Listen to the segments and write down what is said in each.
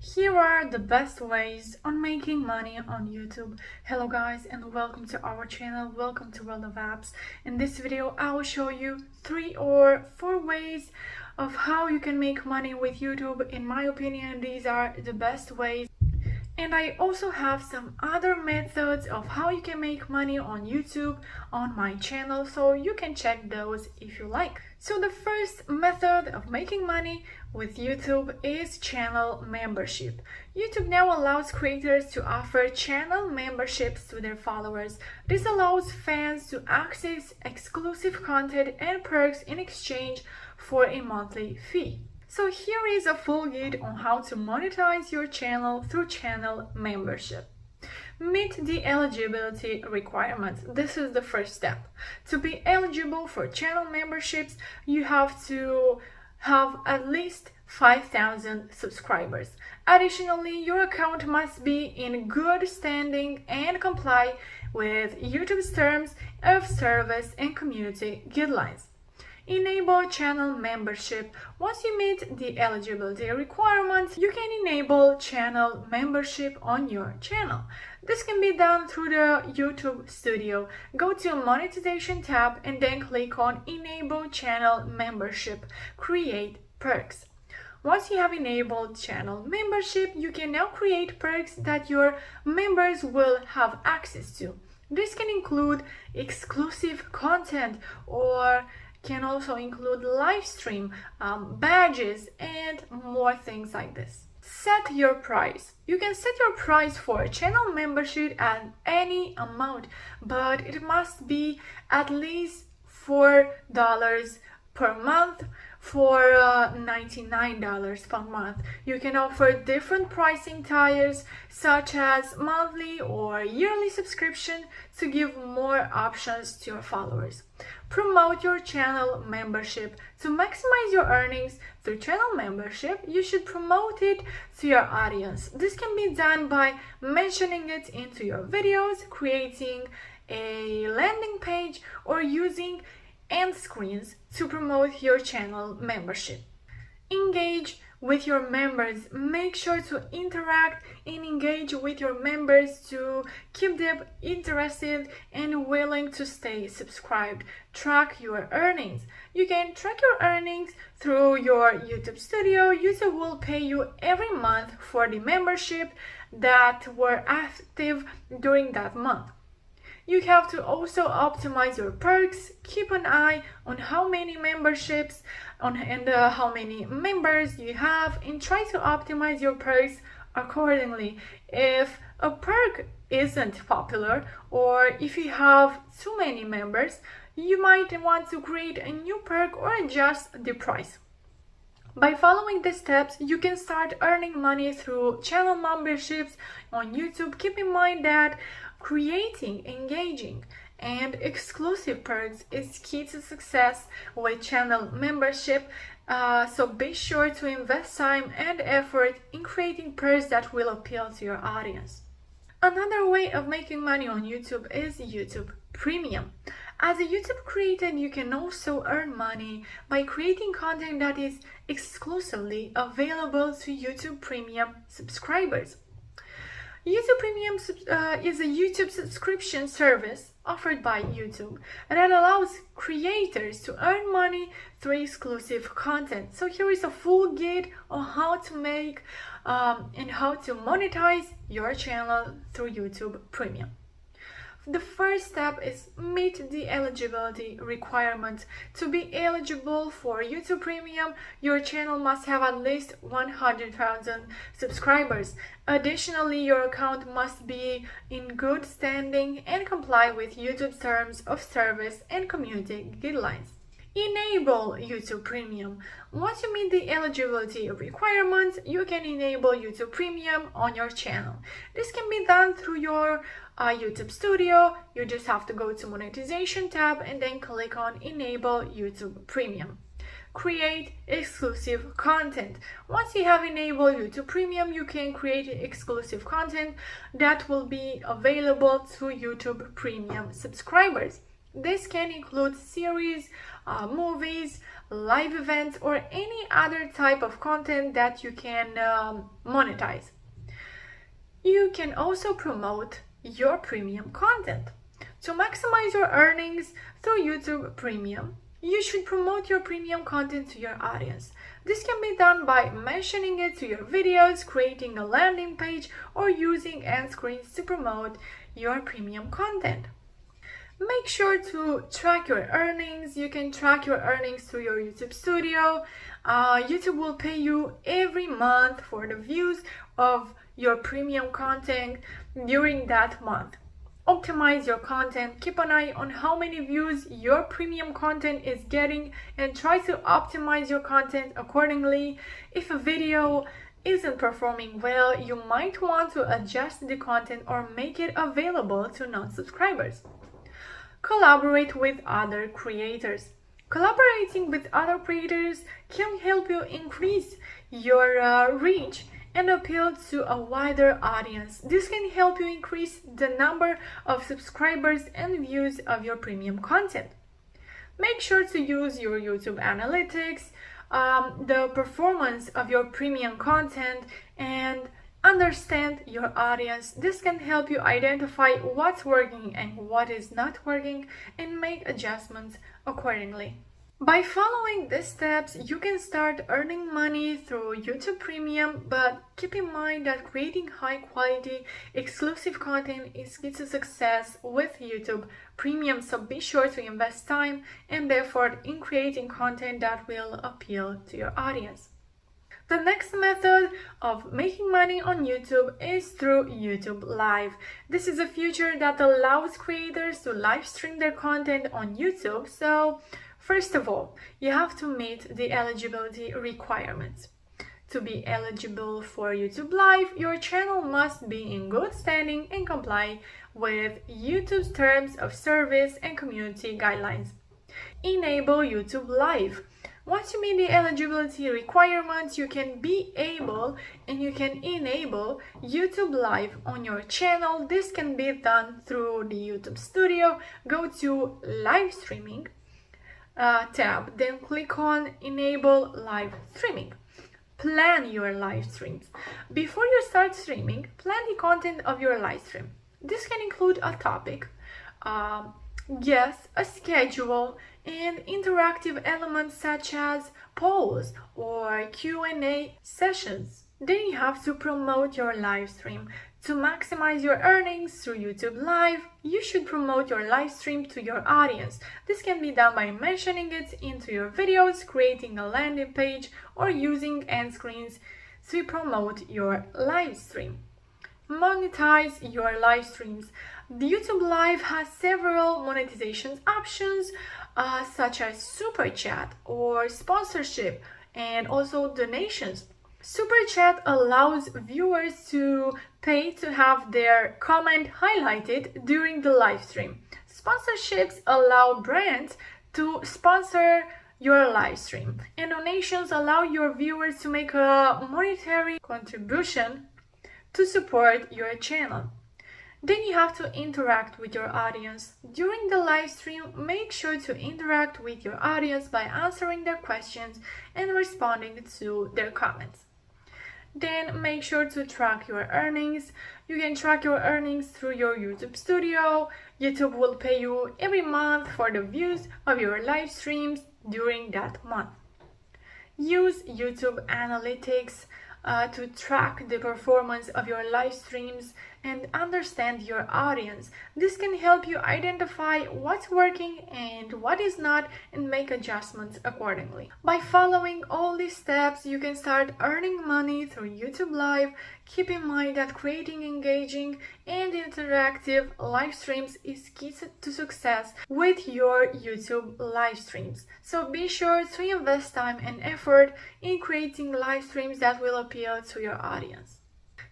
Here are the best ways on making money on YouTube. Hello guys and welcome to our channel. Welcome to World of Apps. In this video I will show you 3 or 4 ways of how you can make money with YouTube. In my opinion, these are the best ways. And I also have some other methods of how you can make money on YouTube on my channel, so you can check those if you like. So the first method of making money with YouTube is channel membership. YouTube now allows creators to offer channel memberships to their followers. This allows fans to access exclusive content and perks in exchange for a monthly fee. So here is a full guide on how to monetize your channel through channel membership. Meet the eligibility requirements. This is the first step. To be eligible for channel memberships, you have to have at least 5,000 subscribers. Additionally, your account must be in good standing and comply with YouTube's terms of service and community guidelines. Enable channel membership. Once you meet the eligibility requirements, you can enable channel membership on your channel. This can be done through the YouTube Studio. Go to Monetization tab and then click on Enable Channel Membership. Create perks. Once you have enabled channel membership, you can now create perks that your members will have access to. This can include exclusive content or can also include live stream, badges, and more things like this. Set your price. You can set your price for channel membership at any amount, but it must be at least $4 per month for $99 per month. You can offer different pricing tiers such as monthly or yearly subscription to give more options to your followers. Promote your channel membership. To maximize your earnings through channel membership, you should promote it to your audience. This can be done by mentioning it into your videos, creating a landing page, or using end screens to promote your channel membership. Engage with your members. Make sure to interact and engage with your members to keep them interested and willing to stay subscribed. Track your earnings. You can track your earnings through your YouTube Studio. YouTube will pay you every month for the membership that were active during that month. You have to also optimize your perks. Keep an eye on how many memberships and how many members you have, and try to optimize your perks accordingly. If a perk isn't popular or if you have too many members, you might want to create a new perk or adjust the price. By following these steps, you can start earning money through channel memberships on YouTube. Keep in mind that creating engaging and exclusive perks is key to success with channel membership, so be sure to invest time and effort in creating perks that will appeal to your audience. Another way of making money on YouTube is YouTube Premium. As a YouTube creator, you can also earn money by creating content that is exclusively available to YouTube Premium subscribers. YouTube Premium is a YouTube subscription service offered by YouTube that allows creators to earn money through exclusive content. So here is a full guide on how to make and how to monetize your channel through YouTube Premium. The first step is meet the eligibility requirement. To be eligible for YouTube Premium, your channel must have at least 100,000 subscribers. Additionally, your account must be in good standing and comply with YouTube's terms of service and community guidelines. Enable YouTube Premium. Once you meet the eligibility requirements, you can enable YouTube Premium on your channel. This can be done through your YouTube Studio. You just have to go to Monetization tab and then click on Enable YouTube Premium. Create exclusive content. Once you have enabled YouTube Premium, you can create exclusive content that will be available to YouTube Premium subscribers. This can include series, movies, live events, or any other type of content that you can monetize. You can also promote your premium content. To maximize your earnings through YouTube Premium, you should promote your premium content to your audience. This can be done by mentioning it to your videos, creating a landing page, or using end screens to promote your premium content. Make sure to track your earnings. You can track your earnings through your YouTube Studio. YouTube will pay you every month for the views of your premium content during that month. Optimize your content. Keep an eye on how many views your premium content is getting and try to optimize your content accordingly. If a video isn't performing well, you might want to adjust the content or make it available to non-subscribers. Collaborate with other creators. Collaborating with other creators can help you increase your reach and appeal to a wider audience. This can help you increase the number of subscribers and views of your premium content. Make sure to use your YouTube analytics, the performance of your premium content, and understand your audience. This can help you identify what's working and what is not working and make adjustments accordingly. By following these steps, you can start earning money through YouTube Premium, but keep in mind that creating high quality, exclusive content is key to success with YouTube Premium, so be sure to invest time and effort in creating content that will appeal to your audience. The next method of making money on YouTube is through YouTube Live. This is a feature that allows creators to live stream their content on YouTube. So, first of all, you have to meet the eligibility requirements. To be eligible for YouTube Live, your channel must be in good standing and comply with YouTube's terms of service and community guidelines. Enable YouTube Live. Once you meet the eligibility requirements, you can be able and you can enable YouTube Live on your channel. This can be done through the YouTube Studio. Go to Live Streaming tab, then click on Enable Live Streaming. Plan your live streams. Before you start streaming, plan the content of your live stream. This can include a topic, guests, a schedule, and interactive elements such as polls or Q&A sessions. Then you have to promote your live stream. To maximize your earnings through YouTube Live, you should promote your live stream to your audience. This can be done by mentioning it into your videos, creating a landing page, or using end screens to promote your live stream. Monetize your live streams. The YouTube Live has several monetization options such as Super Chat or sponsorship and also donations. Super Chat allows viewers to pay to have their comment highlighted during the live stream. Sponsorships allow brands to sponsor your live stream, and donations allow your viewers to make a monetary contribution to support your channel. Then you have to interact with your audience. During the live stream, make sure to interact with your audience by answering their questions and responding to their comments. Then make sure to track your earnings. You can track your earnings through your YouTube Studio. YouTube will pay you every month for the views of your live streams during that month. Use YouTube Analytics to track the performance of your live streams and understand your audience. This can help you identify what's working and what is not and make adjustments accordingly. By following all these steps, you can start earning money through YouTube Live. Keep in mind that creating engaging and interactive live streams is key to success with your YouTube live streams. So be sure to invest time and effort in creating live streams that will appeal to your audience.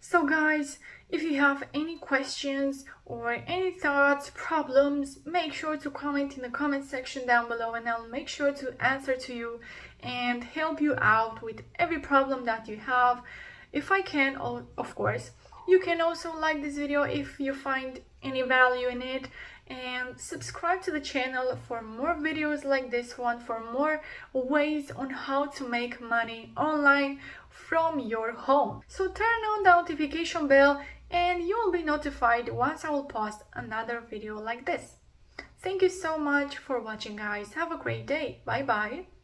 So guys, if you have any questions or any thoughts, problems, make sure to comment in the comment section down below and I'll make sure to answer to you and help you out with every problem that you have. If I can, of course. You can also like this video if you find any value in it, and subscribe to the channel for more videos like this one, for more ways on how to make money online from your home. So turn on the notification bell and you will be notified once I will post another video like this. Thank you so much for watching, guys. Have a great day. Bye bye.